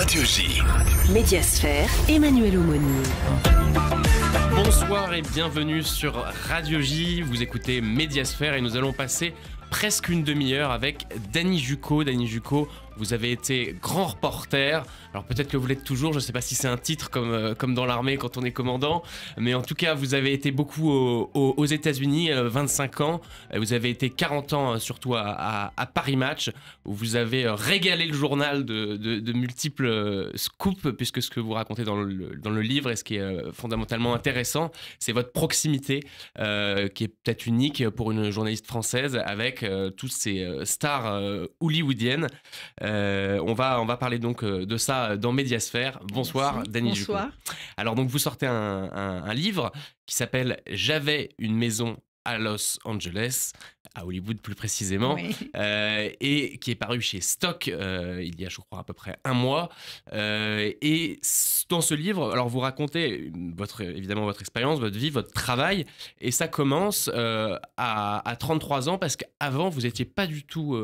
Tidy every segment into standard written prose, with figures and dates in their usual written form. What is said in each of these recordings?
Radio J. Médiasphère, Emmanuel Aumonier. Bonsoir et bienvenue sur Radio J. Vous écoutez Médiasphère et nous allons passer presque une demi-heure avec Danny Jucco. Danny Jucco, vous avez été grand reporter. Alors peut-être que vous l'êtes toujours, je ne sais pas si c'est un titre comme dans l'armée quand on est commandant, mais en tout cas vous avez été beaucoup aux États-Unis, 25 ans. Vous avez été 40 ans surtout à Paris Match, où vous avez régalé le journal de multiples scoops, puisque ce que vous racontez dans le livre et ce qui est fondamentalement intéressant, c'est votre proximité qui est peut-être unique pour une journaliste française avec toutes ces stars hollywoodiennes. On va parler donc de ça dans Médiasphère. Bonsoir, Danny Jucco. Bonsoir. Alors donc vous sortez un livre qui s'appelle « J'avais une maison à Los Angeles », à Hollywood plus précisément, Oui. et qui est paru chez Stock il y a je crois à peu près un mois. Et dans ce livre, alors vous racontez évidemment votre expérience, votre vie, votre travail, et ça commence à 33 ans, parce qu'avant vous n'étiez pas du tout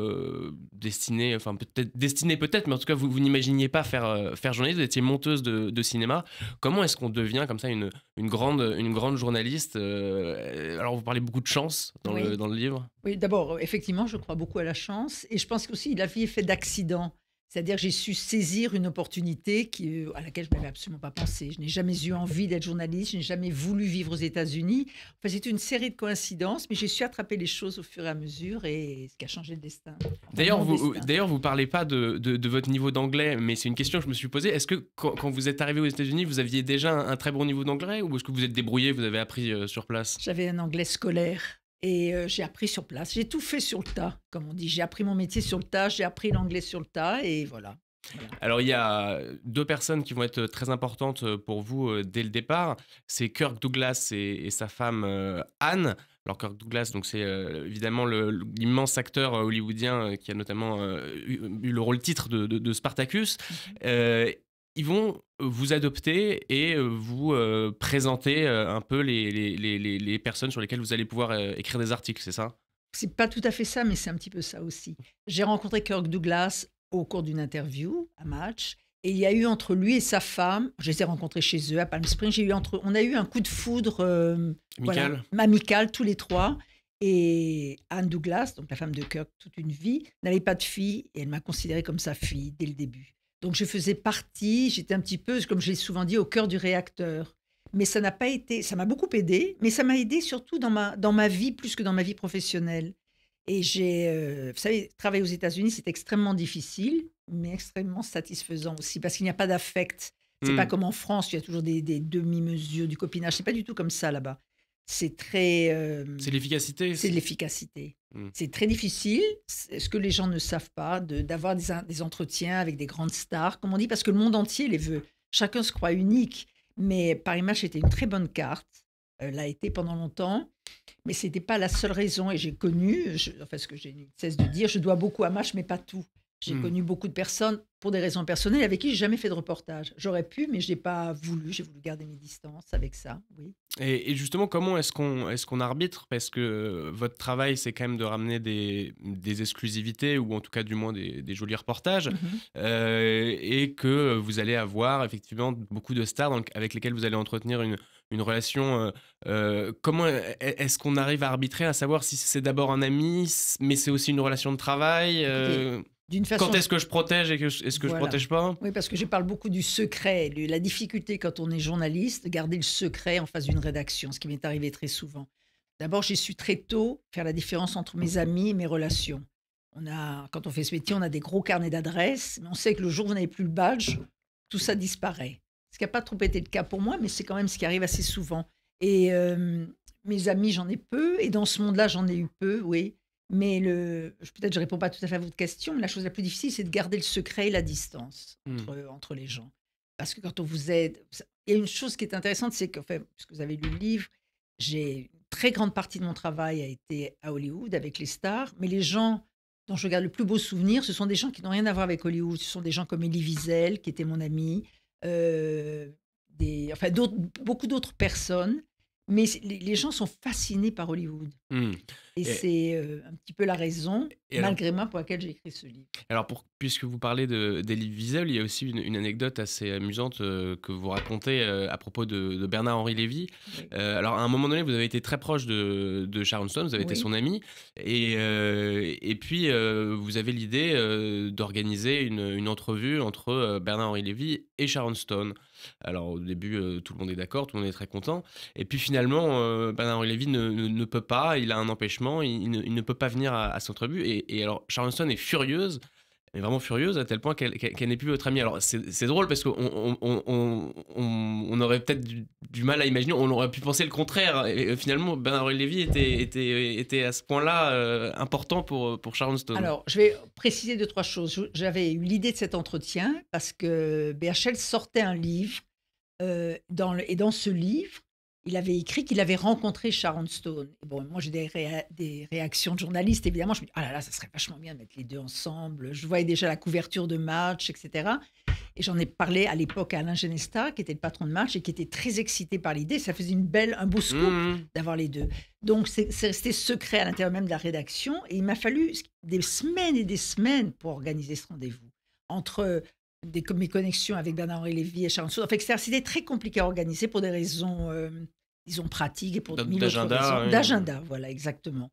destiné, peut-être, mais en tout cas vous n'imaginiez pas faire journaliste, vous étiez monteuse de cinéma. Comment est-ce qu'on devient comme ça une grande journaliste alors vous parlez beaucoup de chance dans le livre. Oui, d'abord, effectivement, je crois beaucoup à la chance. Et je pense qu'aussi, la vie est faite d'accidents. C'est-à-dire que j'ai su saisir une opportunité à laquelle je n'avais absolument pas pensé. Je n'ai jamais eu envie d'être journaliste, je n'ai jamais voulu vivre aux États-Unis. Enfin, c'est une série de coïncidences, mais j'ai su attraper les choses au fur et à mesure, et ce qui a changé le destin. D'ailleurs, vous parlez pas de votre niveau d'anglais, mais c'est une question que je me suis posée. Est-ce que quand vous êtes arrivé aux États-Unis, vous aviez déjà un très bon niveau d'anglais, ou est-ce que vous êtes débrouillé, vous avez appris sur place? J'avais un anglais scolaire. Et j'ai appris sur place. J'ai tout fait sur le tas, comme on dit. J'ai appris mon métier sur le tas, j'ai appris l'anglais sur le tas, et voilà. Alors, il y a deux personnes qui vont être très importantes pour vous dès le départ. C'est Kirk Douglas et sa femme Anne. Alors, Kirk Douglas, donc, c'est évidemment l'immense acteur hollywoodien qui a notamment eu le rôle titre de Spartacus. Ils vont vous adopter et vous présenter un peu les personnes sur lesquelles vous allez pouvoir écrire des articles, c'est ça? C'est pas tout à fait ça, mais c'est un petit peu ça aussi. J'ai rencontré Kirk Douglas au cours d'une interview à Match, et il y a eu entre lui et sa femme, je les ai rencontrés chez eux à Palm Springs, on a eu un coup de foudre amical tous les trois. Et Anne Douglas, donc la femme de Kirk toute une vie, n'avait pas de fille, et elle m'a considérée comme sa fille dès le début. Donc je faisais partie, j'étais un petit peu, comme je l'ai souvent dit, au cœur du réacteur. Mais ça n'a pas été, ça m'a beaucoup aidé, mais ça m'a aidé surtout dans ma vie plus que dans ma vie professionnelle. Et vous savez, travailler aux États-Unis, c'est extrêmement difficile, mais extrêmement satisfaisant aussi, parce qu'il n'y a pas d'affect. C'est pas comme en France, il y a toujours des demi-mesures, du copinage. C'est pas du tout comme ça là-bas. C'est très... c'est l'efficacité. C'est l'efficacité. C'est très difficile, ce que les gens ne savent pas, d'avoir des entretiens avec des grandes stars, comme on dit, parce que le monde entier les veut. Chacun se croit unique. Mais Paris Match était une très bonne carte, l'a été pendant longtemps, mais ce n'était pas la seule raison. Et j'ai connu, ce que j'ai ne cesse de dire, je dois beaucoup à Match, mais pas tout. J'ai connu beaucoup de personnes, pour des raisons personnelles, avec qui je n'ai jamais fait de reportage. J'aurais pu, mais je n'ai pas voulu. J'ai voulu garder mes distances avec ça, oui. Et justement, comment est-ce qu'on arbitre? Parce que votre travail, c'est quand même de ramener des exclusivités, ou en tout cas du moins des jolis reportages, et que vous allez avoir effectivement beaucoup de stars avec lesquelles vous allez entretenir une relation. Comment est-ce qu'on arrive à arbitrer, à savoir si c'est d'abord un ami, mais c'est aussi une relation de travail? Quand est-ce que je protège et est-ce que je protège pas? Oui, parce que je parle beaucoup du secret, la difficulté quand on est journaliste, de garder le secret en face d'une rédaction, ce qui m'est arrivé très souvent. D'abord, j'ai su très tôt faire la différence entre mes amis et mes relations. Quand on fait ce métier, on a des gros carnets d'adresses, mais on sait que le jour où vous n'avez plus le badge, tout ça disparaît. Ce qui n'a pas trop été le cas pour moi, mais c'est quand même ce qui arrive assez souvent. Et mes amis, j'en ai peu, et dans ce monde-là, j'en ai eu peu, oui. Mais peut-être je ne réponds pas tout à fait à votre question, mais la chose la plus difficile, c'est de garder le secret et la distance entre les gens. Parce que quand on vous aide... Il y a une chose qui est intéressante, c'est que, puisque vous avez lu le livre, une très grande partie de mon travail a été à Hollywood avec les stars, mais les gens dont je garde le plus beau souvenir, ce sont des gens qui n'ont rien à voir avec Hollywood. Ce sont des gens comme Elie Wiesel, qui était mon amie, beaucoup d'autres personnes. Mais les gens sont fascinés par Hollywood. Mmh. Et Et c'est, un petit peu la raison, et alors malgré moi, pour laquelle j'ai écrit ce livre. alors puisque vous parlez d'Elie Wiesel, il y a aussi une anecdote assez amusante, que vous racontez, à propos de Bernard-Henri Lévy. Oui. Alors à un moment donné, vous avez été très proche de Sharon Stone, vous avez été Oui. son ami et puis, vous avez l'idée, d'organiser une entrevue entre, Bernard-Henri Lévy et Sharon Stone. Alors au début, tout le monde est d'accord, tout le monde est très content et puis finalement, Bernard-Henri Lévy ne peut pas, il a un empêchement, il ne peut pas venir à cette entrevue et alors Sharon Stone est furieuse, elle est vraiment furieuse à tel point qu'elle n'est plus votre amie. Alors c'est drôle parce qu'on aurait peut-être du mal à imaginer, on aurait pu penser le contraire. Et finalement, Bernard-Henri Lévy était à ce point-là important pour Sharon Stone. Alors, je vais préciser 2-3 choses. J'avais eu l'idée de cet entretien parce que BHL sortait un livre, dans ce livre, il avait écrit qu'il avait rencontré Sharon Stone. Et bon, moi, j'ai des réactions de journalistes, évidemment. Je me dis: «Ah là là, ça serait vachement bien de mettre les 2 ensemble». Je voyais déjà la couverture de Match, et cetera, et j'en ai parlé à l'époque à Alain Genesta, qui était le patron de Match et qui était très excité par l'idée. Ça faisait un beau scoop Mmh. d'avoir les 2. Donc c'est resté secret à l'intérieur même de la rédaction et il m'a fallu des semaines et des semaines pour organiser ce rendez-vous. Entre mes connexions avec Bernard-Henri Lévy et Sharon Stone, enfin, c'était très compliqué à organiser pour des raisons, disons pratiques et pour mille autres D'agenda, raisons. oui. D'agenda, voilà, exactement.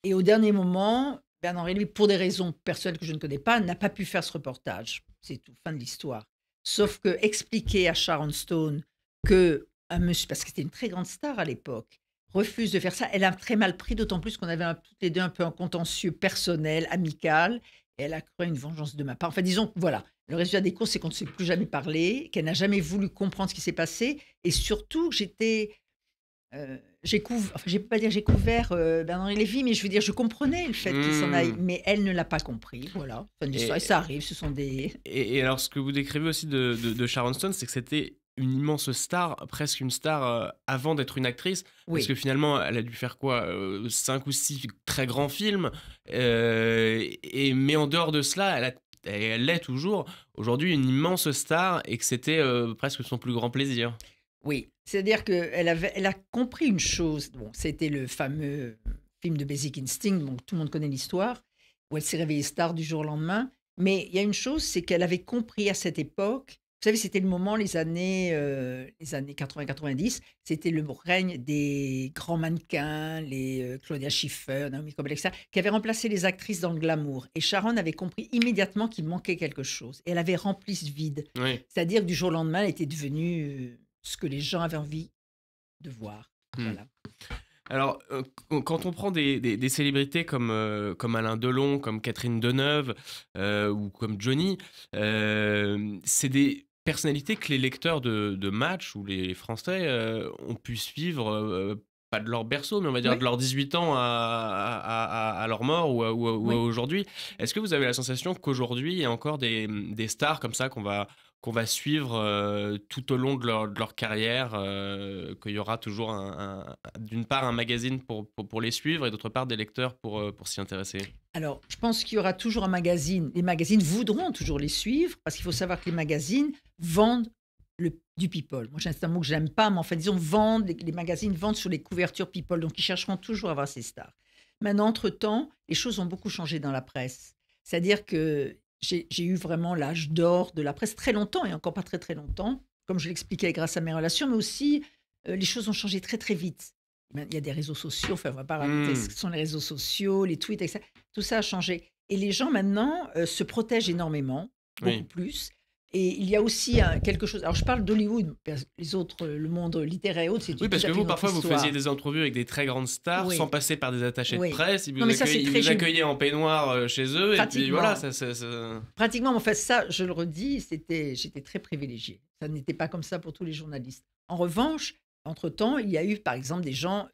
Et au dernier moment, Bernard-Henri Lévy, pour des raisons personnelles que je ne connais pas, n'a pas pu faire ce reportage. C'est tout, fin de l'histoire. Sauf que expliquer à Sharon Stone que un monsieur, parce que c'était une très grande star à l'époque, refuse de faire ça, elle a très mal pris, d'autant plus qu'on avait toutes les deux un peu un contentieux personnel, amical, et elle a cru à une vengeance de ma part. Enfin, disons, voilà, le résultat des courses, c'est qu'on ne s'est plus jamais parlé, qu'elle n'a jamais voulu comprendre ce qui s'est passé, et surtout, enfin, je ne peux pas dire j'ai couvert Bernard Lévy, mais je veux dire, je comprenais le fait qu'il s'en aille, Mmh. mais elle ne l'a pas compris. Voilà, fin de l'histoire. Et Et ça arrive, ce sont des. et alors, ce que vous décrivez aussi de Sharon Stone, c'est que c'était une immense star, presque une star avant d'être une actrice, parce que Oui, finalement, elle a dû faire quoi 5 ou 6 très grands films, mais en dehors de cela, elle l'est toujours aujourd'hui une immense star et que c'était presque son plus grand plaisir. oui. C'est-à-dire elle a compris une chose. Bon, c'était le fameux film de Basic Instinct, bon, tout le monde connaît l'histoire, où elle s'est réveillée star du jour au lendemain. Mais il y a une chose, c'est qu'elle avait compris à cette époque. Vous savez, c'était le moment, les années 80-90, c'était le règne des grands mannequins, les Claudia Schiffer, Naomi Campbell, etc., qui avaient remplacé les actrices dans le glamour. Et Sharon avait compris immédiatement qu'il manquait quelque chose. Et elle avait rempli ce vide. Oui. C'est-à-dire que du jour au lendemain, elle était devenue ce que les gens avaient envie de voir. Hmm. Voilà. Alors, quand on prend des célébrités comme Alain Delon, comme Catherine Deneuve ou comme Johnny, c'est des personnalités que les lecteurs de Match ou les Français ont pu suivre, pas de leur berceau, mais on va dire de Oui, leurs 18 ans à leur mort ou à oui. aujourd'hui. Est-ce que vous avez la sensation qu'aujourd'hui, il y a encore des stars comme ça qu'on va suivre tout au long de leur carrière, qu'il y aura toujours d'une part un magazine pour les suivre et d'autre part des lecteurs pour s'y intéresser. Alors, je pense qu'il y aura toujours un magazine. Les magazines voudront toujours les suivre parce qu'il faut savoir que les magazines vendent du people. Moi, c'est un mot que j'aime pas, mais enfin, disons, les magazines vendent sur les couvertures people. Donc, ils chercheront toujours à avoir ces stars. Maintenant, entre-temps, les choses ont beaucoup changé dans la presse. C'est-à-dire que j'ai eu vraiment l'âge d'or de la presse très longtemps et encore pas très très longtemps, comme je l'expliquais grâce à mes relations, mais aussi les choses ont changé très très vite. Il y a des réseaux sociaux, enfin, on va pas raconter ce Hmm, que sont les réseaux sociaux, les tweets, etc. Tout ça a changé. Et les gens maintenant se protègent énormément, beaucoup oui. plus. Et il y a aussi quelque chose. Alors, je parle d'Hollywood, les autres, le monde littéraire et autres, c'est tout Oui, parce à que fait vous, une autre parfois, vous faisiez histoire. des entrevues avec des très grandes stars sans Oui, passer par des attachés de oui. presse. Non, mais ça, c'est Ils très vous accueillaient en peignoir chez eux. Et puis voilà, pratiquement. ça. Pratiquement, en fait, ça, je le redis, j'étais très privilégiée. Ça n'était pas comme ça pour tous les journalistes. En revanche, entre-temps, il y a eu, par exemple, des gens,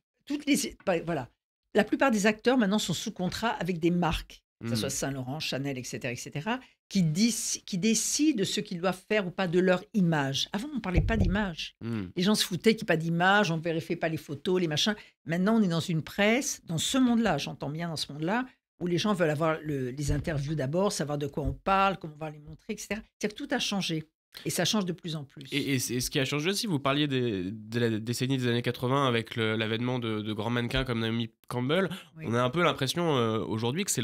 voilà, la plupart des acteurs maintenant sont sous contrat avec des marques, que ce soit Hmm, Saint-Laurent, Chanel, etc., qui décident de ce qu'ils doivent faire ou pas de leur image. Avant, on ne parlait pas d'image. hmm. Les gens se foutaient qu'il n'y ait pas d'image, on ne vérifiait pas les photos, les machins. Maintenant, on est dans une presse, dans ce monde-là, j'entends bien dans ce monde-là, où les gens veulent avoir les interviews d'abord, savoir de quoi on parle, comment on va les montrer, etc. C'est-à-dire que tout a changé. Et ça change de plus en plus. Et ce qui a changé aussi, vous parliez de la décennie des années 80 avec l'avènement de grands mannequins comme Naomi Campbell. Oui. On a un peu l'impression aujourd'hui que c'est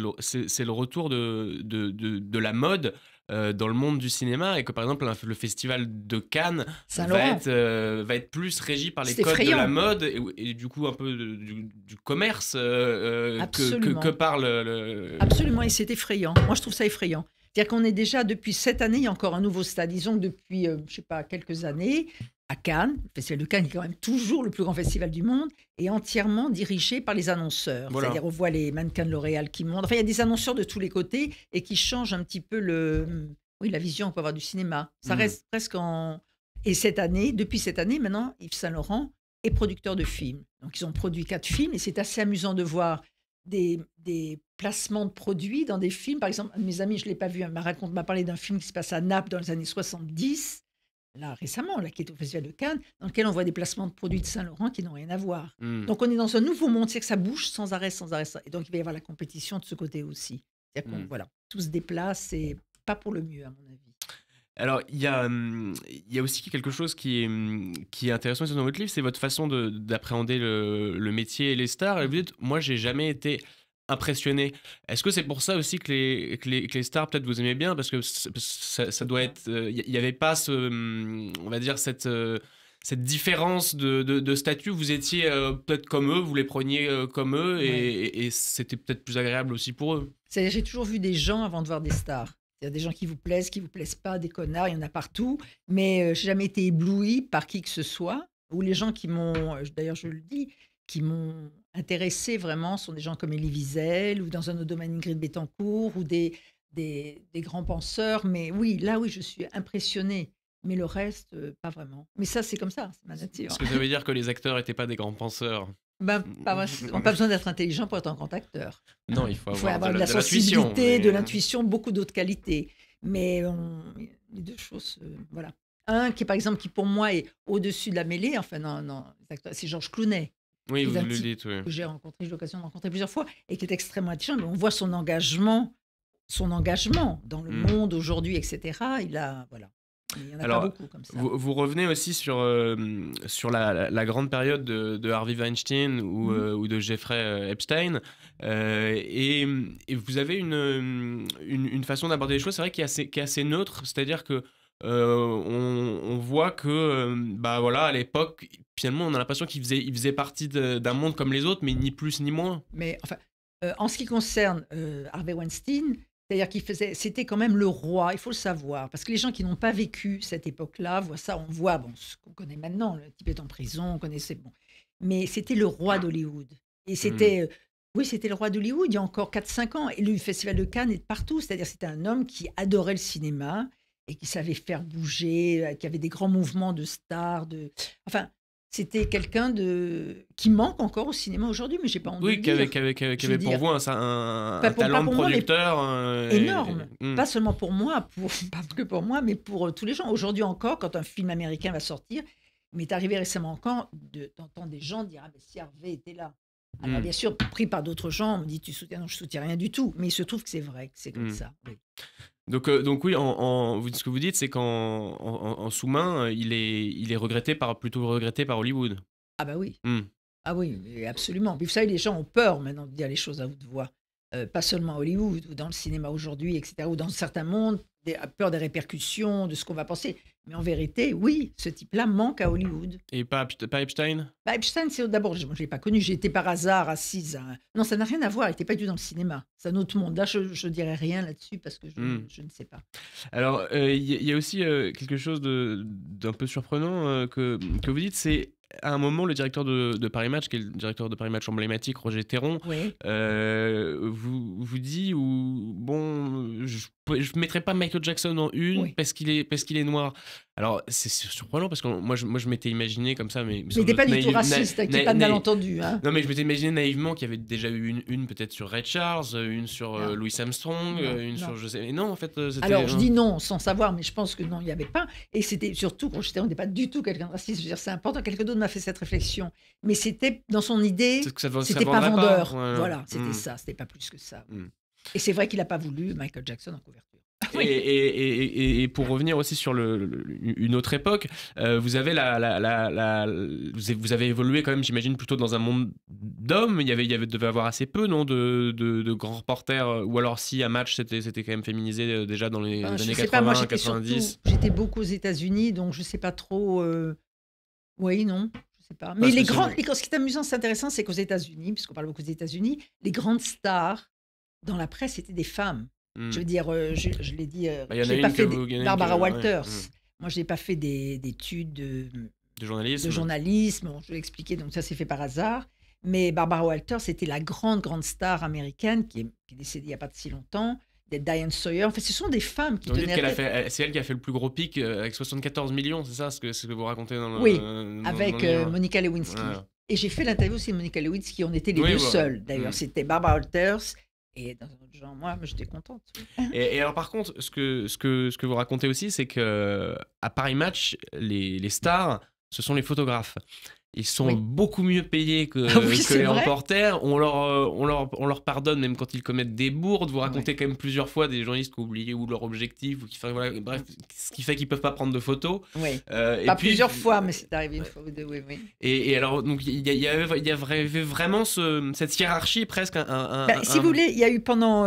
le retour de la mode dans le monde du cinéma et que par exemple le festival de Cannes Saint-Laurent. va être plus régi par les C'est codes de effrayant. la mode et du coup un peu du commerce que Absolument. parle Absolument, et c'est effrayant. Moi, je trouve ça effrayant. C'est-à-dire qu'on est déjà, depuis cette année, il y a encore un nouveau stade. Disons que depuis, je ne sais pas, quelques années, à Cannes, le Festival de Cannes est quand même toujours le plus grand festival du monde, et entièrement dirigé par les annonceurs. Voilà. C'est-à-dire, on voit les mannequins de L'Oréal qui montent. Enfin, il y a des annonceurs de tous les côtés et qui changent un petit peu la vision qu'on peut avoir du cinéma. Ça reste presque en... Et depuis cette année, maintenant, Yves Saint-Laurent est producteur de films. Donc, ils ont produit 4 films, et c'est assez amusant de voir des placements de produits dans des films. Par exemple, un de mes amis, je ne l'ai pas vu, m'a parlé d'un film qui se passe à Naples dans les années 70, là récemment, là, qui est au Festival de Cannes, dans lequel on voit des placements de produits de Saint-Laurent qui n'ont rien à voir. Donc on est dans un nouveau monde, c'est que ça bouge sans arrêt. Et donc il va y avoir la compétition de ce côté aussi. C'est-à-dire qu'on voilà, tout se déplace et pas pour le mieux, à mon avis. Alors, il y a aussi quelque chose qui est intéressant dans votre livre, c'est votre façon d'appréhender le métier et les stars. Et vous dites, moi, j'ai jamais été impressionné. Est-ce que c'est pour ça aussi que les stars, peut-être, vous aimez bien? Parce que ça doit être... Il n'y avait pas, on va dire, cette différence de statut. Vous étiez peut-être comme eux, vous les preniez comme eux, Ouais. et c'était peut-être plus agréable aussi pour eux. C'est-à-dire, j'ai toujours vu des gens avant de voir des stars. Il y a des gens qui vous plaisent pas, des connards, il y en a partout. Mais j'ai jamais été éblouie par qui que ce soit. Ou les gens qui m'ont, d'ailleurs je le dis, qui m'ont intéressée vraiment sont des gens comme Elie Wiesel ou dans un autre domaine Ingrid Betancourt ou des grands penseurs. Mais oui, là oui, je suis impressionnée. Mais le reste, pas vraiment. Mais ça, c'est comme ça, c'est ma nature. Est-ce que ça veut dire que les acteurs n'étaient pas des grands penseurs? Ben, on n'a pas besoin d'être intelligent pour être un grand acteur. Non, il faut Il faut avoir avoir de la l'intuition, sensibilité, mais- de l'intuition, beaucoup d'autres qualités. Mais les deux choses, voilà. Un qui, par exemple, qui pour moi est au-dessus de la mêlée, enfin non, c'est Georges Clooney, Oui, qui vous est un le type dites, oui. que j'ai l'occasion de rencontrer plusieurs fois, et qui est extrêmement intelligent. Mais on voit son engagement dans le monde aujourd'hui, etc. Voilà. Il n'y en a Alors, pas beaucoup comme ça. vous revenez aussi sur la grande période de Harvey Weinstein ou de Jeffrey Epstein. Et vous avez une façon d'aborder les choses, c'est vrai, qui est assez neutre. C'est-à-dire que on voit que, bah voilà, à l'époque, finalement, on a l'impression qu'il faisait partie d'un monde comme les autres, mais ni plus ni moins. Mais enfin, en ce qui concerne Harvey Weinstein, c'est-à-dire c'était quand même le roi, il faut le savoir, parce que les gens qui n'ont pas vécu cette époque-là voient ça, on voit ce qu'on connaît maintenant, le type est en prison, on connaissait, bon. Mais c'était le roi d'Hollywood. Et oui, c'était le roi d'Hollywood il y a encore 4-5 ans. Et le Festival de Cannes est partout, c'est-à-dire c'était un homme qui adorait le cinéma et qui savait faire bouger, qui avait des grands mouvements de stars, enfin... C'était quelqu'un qui manque encore au cinéma aujourd'hui, mais j'ai pas envie de Oui, le qui avait, dire. qui avait- qui avait- qui Je veux avait pour dire, vous un pas pour talent de moi, mais producteur. énorme. Pas seulement pour moi, pas que pour moi, mais pour tous les gens. Aujourd'hui encore, quand un film américain va sortir, il m'est arrivé récemment encore d'entendre des gens dire « Ah, mais si Harvey était là ». Alors bien sûr, pris par d'autres gens, on me dit « Tu soutiens ?» Non, je soutiens rien du tout. Mais il se trouve que c'est vrai, que c'est comme ça. Oui. Donc oui, ce que vous dites, c'est qu'en sous-main, il est plutôt regretté par Hollywood. Ah bah oui. Hmm. Ah oui, mais absolument. Mais vous savez, les gens ont peur maintenant de dire les choses à haute voix. Pas seulement à Hollywood ou dans le cinéma aujourd'hui, etc., ou dans certains mondes, peur des répercussions, de ce qu'on va penser. Mais en vérité, oui, ce type-là manque à Hollywood. Et pas Epstein? Bah, Epstein, d'abord, je ne l'ai pas connu, j'ai été par hasard assise à... Non, ça n'a rien à voir, il n'était pas du tout dans le cinéma. C'est un autre monde. Là, je ne dirais rien là-dessus parce que je ne sais pas. Alors, il y a aussi quelque chose d'un peu surprenant que vous dites, c'est à un moment, le directeur de Paris Match, qui est le directeur de Paris Match emblématique, Roger Théron, Oui. vous dit, bon, je ne mettrai pas Michael Jackson en une Oui. parce qu'il est noir. Alors, c'est surprenant parce que moi, je m'étais imaginé comme ça, mais Mais il n'était pas du tout raciste, il n'y a pas de malentendu. Hein. non, mais je m'étais imaginé naïvement qu'il y avait déjà eu une peut-être sur Ray Charles, une sur Non. Louis Armstrong, une Non. sur je sais. Et non, en fait, c'était. Alors, je dis non sans savoir, mais je pense que non, il n'y avait pas. Et c'était surtout, quand j'étais, on n'était pas du tout quelqu'un de raciste. Je veux dire, c'est important. Quelqu'un d'autre m'a fait cette réflexion. Mais c'était, dans son idée, C'est que ça c'était pas vendrait vendeur. Voilà. Voilà, c'était ça, c'était pas plus que ça. Mm. Et c'est vrai qu'il n'a pas voulu Michael Jackson en couverture. Oui. Et pour revenir aussi sur une autre époque, vous avez vous avez évolué quand même, j'imagine, plutôt dans un monde d'hommes. Devait avoir assez peu, non, de grands reporters, ou alors si un match c'était quand même féminisé déjà dans les Je années sais pas, moi 80, j'étais 90. j'étais beaucoup aux États-Unis, donc je sais pas trop. Oui, non, je sais pas. Mais Parce les que c'est- grands, ce qui est amusant, c'est intéressant, c'est qu'aux États-Unis, puisqu'on parle beaucoup des États-Unis, les grandes stars dans la presse étaient des femmes. Hmm. Je veux dire, je l'ai dit, Bah, y en je a n'ai pas une fait il y en a une Barbara ouais, Walters. hmm. Moi, je n'ai pas fait d'études De journalisme. de journalisme. Bon, je l'ai expliqué, donc ça s'est fait par hasard. Mais Barbara Walters, c'était la grande star américaine qui est décédée il n'y a pas de si longtemps. Diane Sawyer. En fait, ce sont des femmes qui Donc, vous dites tenaient qu'elle la tête. c'est elle qui a fait le plus gros pic avec 74 millions, c'est ça ce que vous racontez dans le Oui, dans avec le livre. Monica Lewinsky. Voilà. Et j'ai fait l'interview aussi de Monica Lewinsky. On était les Oui, deux voilà. seuls, d'ailleurs. Mm. C'était Barbara Walters et dans un autre genre, moi, j'étais contente. Et alors par contre, ce que vous racontez aussi, c'est que à Paris Match, les stars, ce sont les photographes. Ils sont Oui. beaucoup mieux payés que, Ah oui, que c'est les vrai. reporters. On leur pardonne même quand ils commettent des bourdes. Vous racontez Ouais. quand même plusieurs fois des journalistes qui ont oublié ou leur objectif, ou voilà, bref, ce qui fait qu'ils peuvent pas prendre de photos. Oui. Et Pas puis- plusieurs fois, mais c'est arrivé une fois ou deux, oui. Et alors, donc, il y avait vraiment cette hiérarchie presque. Si vous voulez, il y a eu pendant.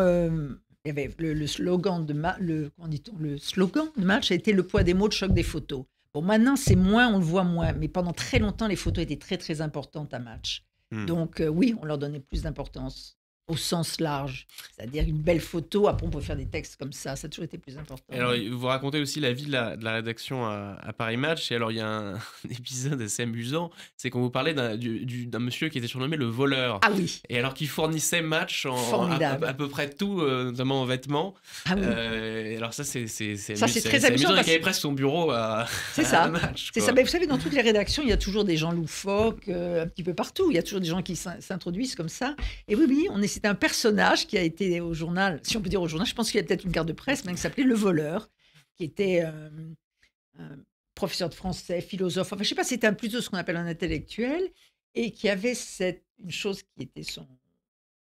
Il y avait le slogan comment dit-on, le slogan de match a été le poids des mots, le choc des photos. Bon, maintenant, c'est moins, on le voit moins, mais pendant très longtemps, les photos étaient très, très importantes à match. Hmm. Donc, oui, on leur donnait plus d'importance au sens large. C'est-à-dire une belle photo, après, on peut faire des textes comme ça a toujours été plus important. Et alors, vous racontez aussi la vie de la rédaction à Paris Match. Et alors, il y a un épisode assez amusant, c'est qu'on vous parlait d'un monsieur qui était surnommé le voleur. Ah oui, Et alors qu'il fournissait Match Formidable. à peu près tout, notamment en vêtements. ah oui. Et alors ça, c'est très amusant Il parce- avait presque son bureau à C'est ça. Match. C'est quoi. ça. Mais vous savez, dans toutes les rédactions, il y a toujours des gens loufoques, un petit peu partout. Il y a toujours des gens qui s'introduisent comme ça. Et oui, c'était un personnage qui a été au journal, si on peut dire au journal, je pense qu'il y a peut-être une carte de presse, mais qui s'appelait Le Voleur, qui était un professeur de français, philosophe. Enfin, je ne sais pas, c'était plutôt ce qu'on appelle un intellectuel, et qui avait une chose qui était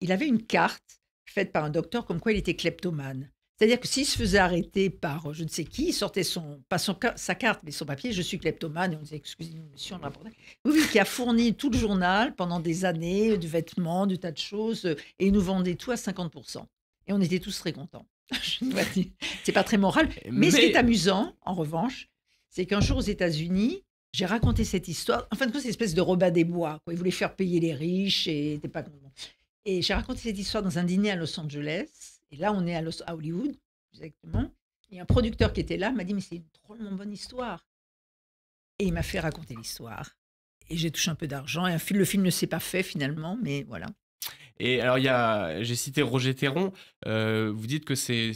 Il avait une carte faite par un docteur comme quoi il était kleptomane. C'est-à-dire que s'il se faisait arrêter par je ne sais qui, il sortait sa carte, mais son papier, je suis kleptomane, et on disait, excusez-nous, monsieur, on le rapportait. Oui, qui a fourni tout le journal pendant des années, de vêtements, de tas de choses, et il nous vendait tout à 50%. Et on était tous très contents. Je dois dire. C'est pas très moral. Mais ce qui est amusant, en revanche, c'est qu'un jour aux États-Unis, j'ai raconté cette histoire. En fin de compte, c'est une espèce de Robin des Bois, quoi. Il voulait faire payer les riches et t'es pas content. Et j'ai raconté cette histoire dans un dîner à Los Angeles. Et là, on est à Hollywood, exactement. Et un producteur qui était là m'a dit, mais c'est une drôlement bonne histoire. Et il m'a fait raconter l'histoire. Et j'ai touché un peu d'argent. Et le film ne s'est pas fait finalement, mais voilà. Et alors, j'ai cité Roger Théron. Vous dites que c'est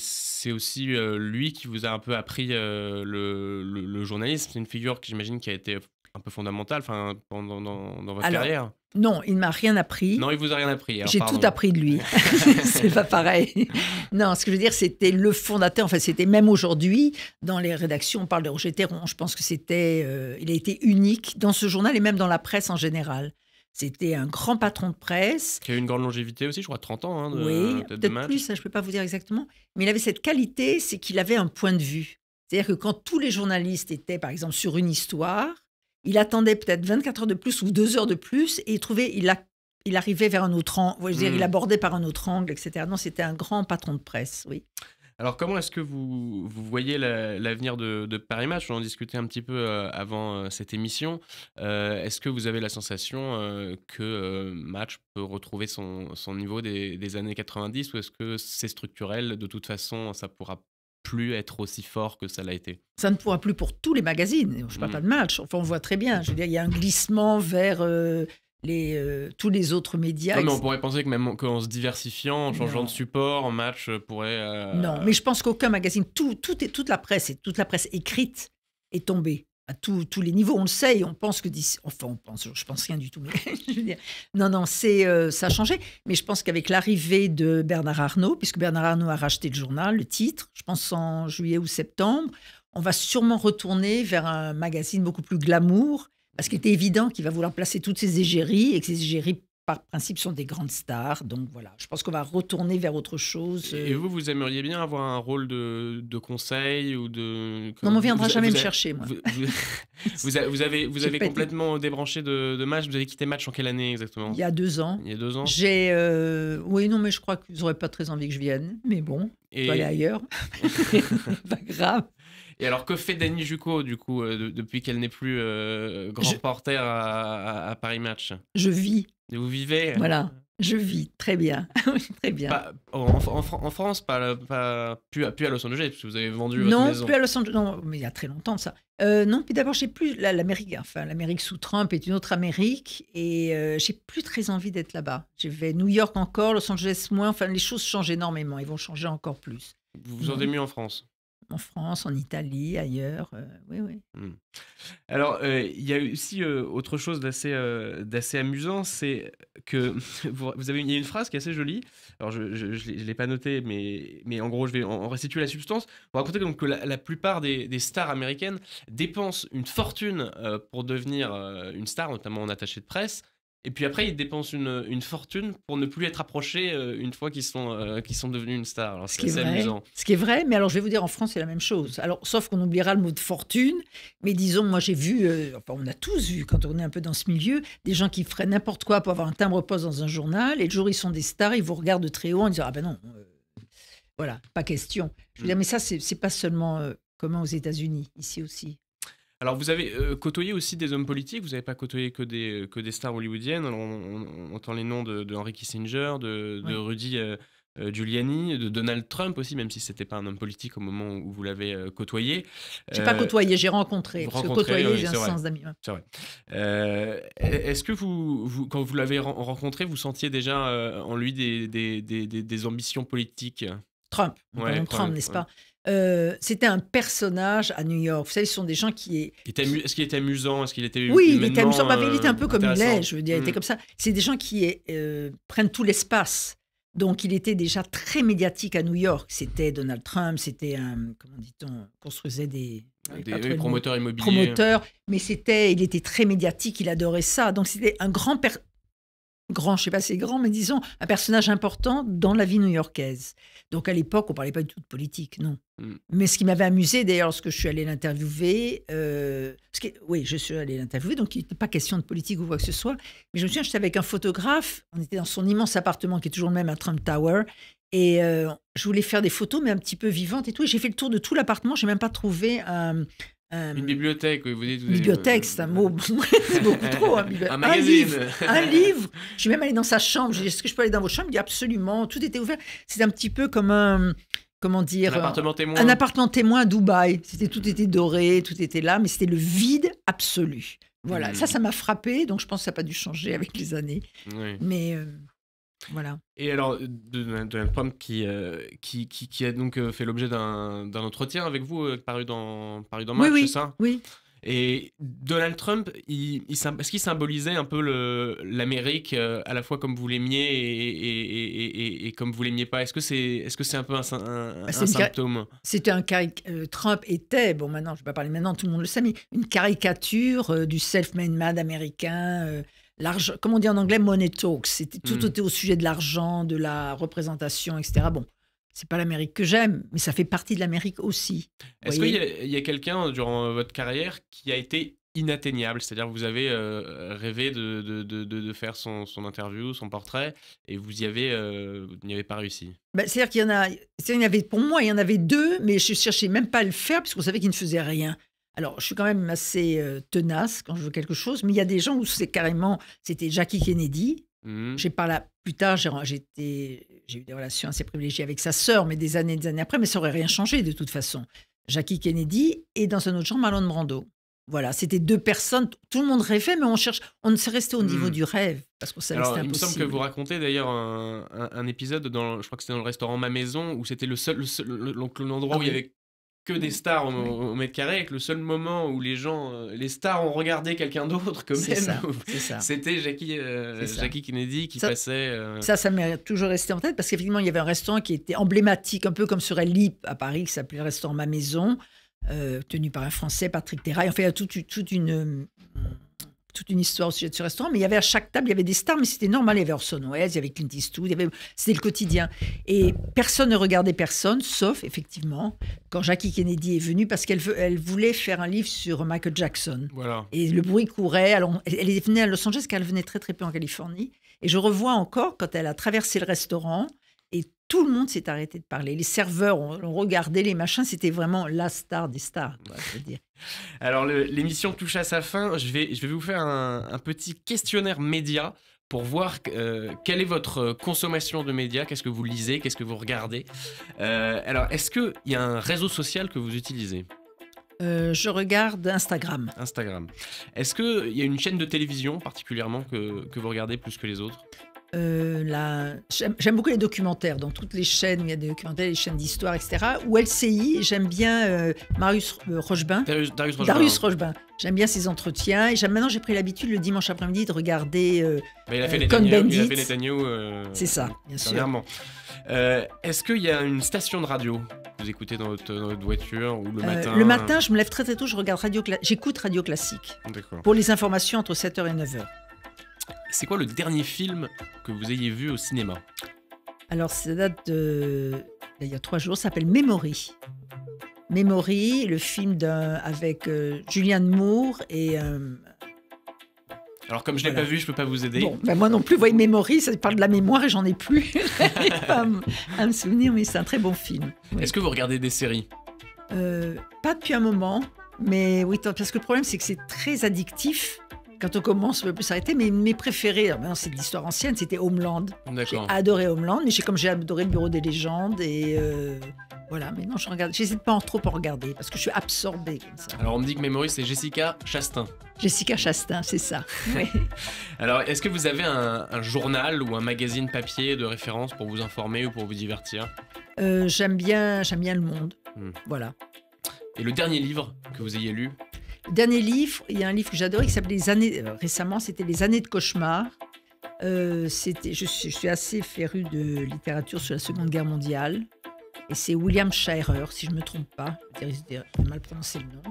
aussi lui qui vous a un peu appris le journalisme. C'est une figure que j'imagine qui a été un peu fondamentale dans votre carrière. Non, il ne m'a rien appris. Non, il vous a rien appris. J'ai tout appris de lui. C'est pas pareil. Non, ce que je veux dire, c'était le fondateur. Enfin, c'était même aujourd'hui, dans les rédactions, on parle de Roger Théron. Je pense que il a été unique dans ce journal et même dans la presse en général. C'était un grand patron de presse. Qui a eu une grande longévité aussi, je crois, 30 ans. Hein, oui, peut-être peut-être plus, ça, je ne peux pas vous dire exactement. Mais il avait cette qualité, c'est qu'il avait un point de vue. C'est-à-dire que quand tous les journalistes étaient, par exemple, sur une histoire, il attendait peut-être 24 heures de plus ou 2 heures de plus et il arrivait vers un autre angle. Je veux dire, il abordait par un autre angle, etc. Non, c'était un grand patron de presse, oui. Alors, comment est-ce que vous voyez l'avenir de Paris Match ? On en discutait un petit peu avant cette émission. Est-ce que vous avez la sensation que Match peut retrouver son niveau des années 90 ou est-ce que c'est structurel ? De toute façon, ça pourra plus être aussi fort que ça l'a été. Ça ne pourra plus pour tous les magazines. Je ne parle pas de Match. Enfin, on voit très bien. Je veux dire, il y a un glissement vers tous les autres médias. Non, mais on pourrait penser que même qu'en se diversifiant, en changeant de support, Match pourrait... Non, mais je pense qu'aucun magazine, toute la presse, et toute la presse écrite est tombée à tous les niveaux. On le sait et on pense que je pense rien du tout. Mais je veux dire, non, ça a changé. Mais je pense qu'avec l'arrivée de Bernard Arnault, puisque Bernard Arnault a racheté le journal, le titre, je pense en juillet ou septembre, on va sûrement retourner vers un magazine beaucoup plus glamour, parce qu'il était évident qu'il va vouloir placer toutes ses égéries et que ces égéries par principe, sont des grandes stars. Donc voilà, je pense qu'on va retourner vers autre chose. Et vous aimeriez bien avoir un rôle de conseil ou de... Non, mais on viendra jamais me avez- chercher, moi. vous avez J'ai pas été- complètement débranché de Match. Vous avez quitté Match en quelle année exactement? Il y a 2 ans. Il y a 2 ans. Oui, non, mais je crois que vous n'aurez pas très envie que je vienne. Mais bon, je peux aller ailleurs. Pas grave. Et alors, que fait Dany Jucco, du coup, depuis qu'elle n'est plus grand reporter à Paris Match? Je vis. Et vous vivez Voilà. Je vis. Très bien. Oui, très bien. En France, plus à Los Angeles, parce que vous avez vendu votre Non, maison. plus à Los Angeles. Non, mais il y a très longtemps ça. Non, puis d'abord, j'ai plus l'Amérique. Enfin, l'Amérique sous Trump est une autre Amérique, et j'ai plus très envie d'être là-bas. J'ai fait New York encore, Los Angeles moins. Enfin, les choses changent énormément. Ils vont changer encore plus. Vous vous sentez mieux en France? En France, en Italie, ailleurs. Oui, oui. Alors, il y a aussi autre chose d'assez amusant, c'est que il y a une phrase qui est assez jolie. Alors, je ne l'ai pas notée, mais en gros, je vais en restituer la substance. Vous racontez donc que la plupart des stars américaines dépensent une fortune pour devenir une star, notamment en attaché de presse. Et puis après, ils dépensent une fortune pour ne plus être approchés une fois qu'ils sont devenus une star. Alors, c'est assez amusant. Ce qui est vrai, mais alors je vais vous dire, en France, c'est la même chose. Alors, sauf qu'on oubliera le mot de fortune, mais disons, moi j'ai vu, enfin, on a tous vu, quand on est un peu dans ce milieu, des gens qui feraient n'importe quoi pour avoir un timbre-poste dans un journal, et le jour où ils sont des stars, ils vous regardent de très haut en disant « Ah ben non, voilà, pas question ». Je veux dire, mais ça, c'est pas seulement commun aux États-Unis, ici aussi. Alors, vous avez côtoyé aussi des hommes politiques, vous n'avez pas côtoyé que des stars hollywoodiennes. Alors, on entend les noms de Henry Kissinger, de Rudy Giuliani, de Donald Trump aussi, même si ce n'était pas un homme politique au moment où vous l'avez côtoyé. Je n'ai pas côtoyé, j'ai rencontré. Vous Parce que rencontrez, côtoyer, j'ai un c'est sens d'amis. Ouais. C'est vrai. Est-ce que quand vous l'avez rencontré, vous sentiez déjà en lui des ambitions politiques? Trump, Ouais, Trump, n'est-ce pas? C'était un personnage à New York. Vous savez, ce sont des gens qui... Est-ce qu'il était amusant? Est-ce qu'il était Oui, il était amusant. Il était un peu comme il intéressant? est, je veux dire, il était comme ça. C'est des gens qui prennent tout l'espace. Donc, il était déjà très médiatique à New York. C'était Donald Trump, c'était un... Comment dit-on? Construisait des promoteurs immobiliers. Promoteurs, mais il était très médiatique, il adorait ça. Donc, c'était un grand, je ne sais pas si c'est grand, mais disons, un personnage important dans la vie new-yorkaise. Donc, à l'époque, on ne parlait pas du tout de politique, non. Mais ce qui m'avait amusé, d'ailleurs, lorsque je suis allée l'interviewer, oui, je suis allée l'interviewer, donc il n'était pas question de politique ou quoi que ce soit, mais je me souviens, j'étais avec un photographe, on était dans son immense appartement, qui est toujours le même à Trump Tower, et je voulais faire des photos, mais un petit peu vivantes et tout, et j'ai fait le tour de tout l'appartement, je n'ai même pas trouvé une bibliothèque, oui, vous dites. Bibliothèque, c'est un mot, c'est beaucoup trop. Un magazine. Un livre. Je suis même allée dans sa chambre. J'ai dit, est-ce que je peux aller dans votre chambre? Il dit absolument. Tout était ouvert. C'était un petit peu comme comment dire, un appartement témoin. Un appartement témoin à Dubaï. Tout était doré, tout était là, mais c'était le vide absolu. Voilà, ça m'a frappé. Donc je pense que ça n'a pas dû changer avec les années. Oui. Mais voilà. Et alors, Donald Trump qui a donc fait l'objet d'un entretien avec vous, paru dans Match, oui, c'est ça? Oui. Et Donald Trump, est-ce qu'il symbolisait un peu l'Amérique à la fois comme vous l'aimiez et comme vous l'aimiez pas? Est-ce que c'est un peu un symptôme? C'était Trump était, bon maintenant, je ne vais pas parler maintenant, tout le monde le sait, mais une caricature du self-made man américain. L'argent, comme on dit en anglais, money talks. Tout était au sujet de l'argent, de la représentation, etc. Bon, c'est pas l'Amérique que j'aime, mais ça fait partie de l'Amérique aussi. Est-ce qu'il y a quelqu'un durant votre carrière qui a été inatteignable? C'est-à-dire que vous avez rêvé de faire son interview, son portrait, et vous n'y avez pas réussi? C'est-à-dire qu'il y en avait, pour moi, il y en avait 2, mais je cherchais même pas à le faire, puisqu'on savait qu'ils ne faisaient rien. Alors, je suis quand même assez tenace quand je veux quelque chose, mais il y a des gens où c'était Jackie Kennedy. J'ai parlé plus tard, j'ai eu des relations assez privilégiées avec sa sœur, mais des années après, mais ça n'aurait rien changé de toute façon. Jackie Kennedy et dans un autre genre, Marlon Brando. Voilà, c'était 2 personnes, tout le monde rêvait, mais on s'est resté au niveau du rêve, parce qu'on savait que c'était impossible. Il me semble que vous racontez d'ailleurs un épisode, je crois que c'était dans le restaurant Ma Maison, où c'était l'endroit où il y avait que des stars au mètre carré, avec le seul moment où les stars ont regardé quelqu'un d'autre que même. C'était Jackie Kennedy qui passait. Ça m'est toujours resté en tête, parce qu'effectivement, il y avait un restaurant qui était emblématique, un peu comme sur El Lip à Paris, qui s'appelait le restaurant Ma Maison, tenu par un Français, Patrick Terrail. Enfin, il y a toute une toute une histoire au sujet de ce restaurant, mais il y avait à chaque table, il y avait des stars, mais c'était normal. Il y avait Orson Welles, il y avait Clint Eastwood, c'était le quotidien. Et personne ne regardait personne, sauf, effectivement, quand Jackie Kennedy est venue, parce elle voulait faire un livre sur Michael Jackson. Voilà. Et le bruit courait. Alors, elle venait à Los Angeles, car elle venait très, très peu en Californie. Et je revois encore, quand elle a traversé le restaurant, et tout le monde s'est arrêté de parler. Les serveurs ont regardé les machins. C'était vraiment la star des stars, quoi, je veux dire. Alors, l'émission touche à sa fin. Je vais vous faire un petit questionnaire média pour voir quelle est votre consommation de médias, qu'est-ce que vous lisez, qu'est-ce que vous regardez. Alors, est-ce qu'il y a un réseau social que vous utilisez ? Je regarde Instagram. Instagram. Est-ce qu'il y a une chaîne de télévision particulièrement que vous regardez plus que les autres ? J'aime beaucoup les documentaires, dans toutes les chaînes où il y a des documentaires, les chaînes d'histoire, etc. Ou LCI, j'aime bien Marius Rochebin. Darius Rochebin. J'aime bien ses entretiens. Et maintenant, j'ai pris l'habitude le dimanche après-midi de regarder il a fait Netanyahou. C'est ça, bien sûr. Est-ce qu'il y a une station de radio que vous écoutez dans votre voiture ou le matin ? Le matin, je me lève très très tôt, j'écoute Radio Classique. D'accord. Pour les informations entre 7h et 9h. C'est quoi le dernier film que vous ayez vu au cinéma ? Alors, ça date d'il y a 3 jours, ça s'appelle Memory. Memory, le film avec Julianne Moore et... Alors, comme je ne l'ai pas vu, je ne peux pas vous aider. Bon, moi non plus, vous voyez, Memory, ça parle de la mémoire et j'en ai plus à me souvenir, mais c'est un très bon film. Oui. Est-ce que vous regardez des séries ? Pas depuis un moment, mais oui, parce que le problème, c'est que c'est très addictif. Quand on commence, on ne peut plus s'arrêter. Mais mes préférés, c'est de l'histoire ancienne, c'était Homeland. D'accord. J'ai adoré Homeland, mais comme j'ai adoré le Bureau des légendes. Et voilà, mais non, j'hésite pas trop à regarder, parce que je suis absorbée comme ça. Alors, on me dit que Memory, c'est Jessica Chastain. Jessica Chastain, c'est ça. Oui. Alors, est-ce que vous avez un journal ou un magazine papier de référence pour vous informer ou pour vous divertir ? J'aime bien Le Monde. Voilà. Et le dernier livre que vous ayez lu ? Le dernier livre, il y a un livre que j'adorais qui s'appelait récemment, c'était Les années de cauchemar. Je suis assez férue de littérature sur la Seconde Guerre mondiale. Et c'est William Shirer, si je ne me trompe pas, j'ai mal prononcé le nom,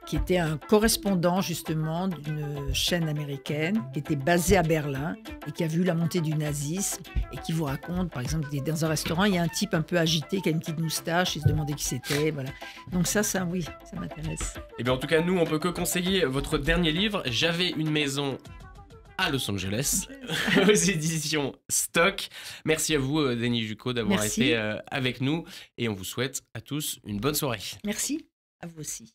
qui était un correspondant justement d'une chaîne américaine qui était basée à Berlin et qui a vu la montée du nazisme et qui vous raconte, par exemple, dans un restaurant, il y a un type un peu agité qui a une petite moustache, il se demandait qui c'était, voilà. Donc oui, ça m'intéresse. Et bien en tout cas, nous, on peut que conseiller votre dernier livre, J'avais une maison à Los Angeles, aux éditions Stock. Merci à vous, Dany Jucco, d'avoir été avec nous et on vous souhaite à tous une bonne soirée. Merci, à vous aussi.